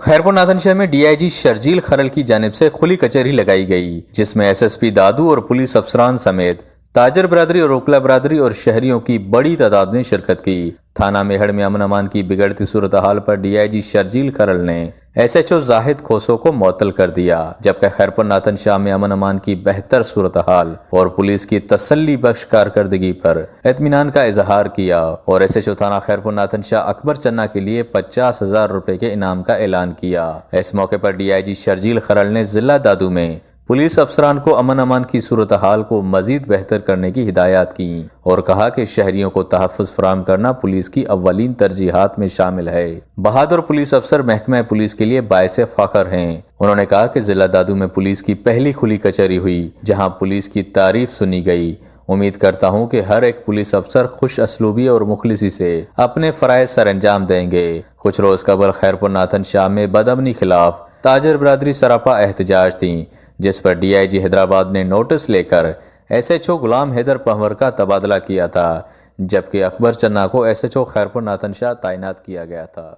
خیرپور ناتھن شاہ میں D I جی شرجیل خرل کی جانب سے کھلی کچہری لگائی گئی، جس میں ایس ایس پی دادو اور پولیس افسران سمیت تاجر برادری اور اوکلا برادری اور شہریوں کی بڑی تعداد نے شرکت کی۔ تھانہ میہڑ میں امن امان کی بگڑتی صورتحال پر ڈی آئی جی شرجیل خرل نے ایس ایچ او زاہد کھوسو کو معطل کر دیا، جبکہ خیرپور ناتھن شاہ میں امن امان کی بہتر صورتحال اور پولیس کی تسلی بخش کارکردگی پر اطمینان کا اظہار کیا اور ایس ایچ او تھانہ خیرپور ناتھن شاہ اکبر چنا کے لیے 50,000 روپے کے انعام کا اعلان کیا۔ اس موقع پر ڈی آئی جی شرجیل خرل نے ضلع دادو میں پولیس افسران کو امن امان کی صورتحال کو مزید بہتر کرنے کی ہدایات کی اور کہا کہ شہریوں کو تحفظ فراہم کرنا پولیس کی اولین ترجیحات میں شامل ہے۔ بہادر پولیس افسر محکمہ پولیس کے لیے باعث فخر ہیں۔ انہوں نے کہا کہ ضلع دادو میں پولیس کی پہلی کھلی کچہری ہوئی جہاں پولیس کی تعریف سنی گئی۔ امید کرتا ہوں کہ ہر ایک پولیس افسر خوش اسلوبی اور مخلصی سے اپنے فرائض سر انجام دیں گے۔ کچھ روز قبل خیرپور ناتھن شاہ میں بدامنی خلاف تاجر برادری سراپا احتجاج تھی، جس پر ڈی آئی جی حیدرآباد نے نوٹس لے کر ایس ایچ او غلام حیدر پنور کا تبادلہ کیا تھا، جبکہ اکبر چنا کو S H O Khairpur Nathan Shah تعینات کیا گیا تھا۔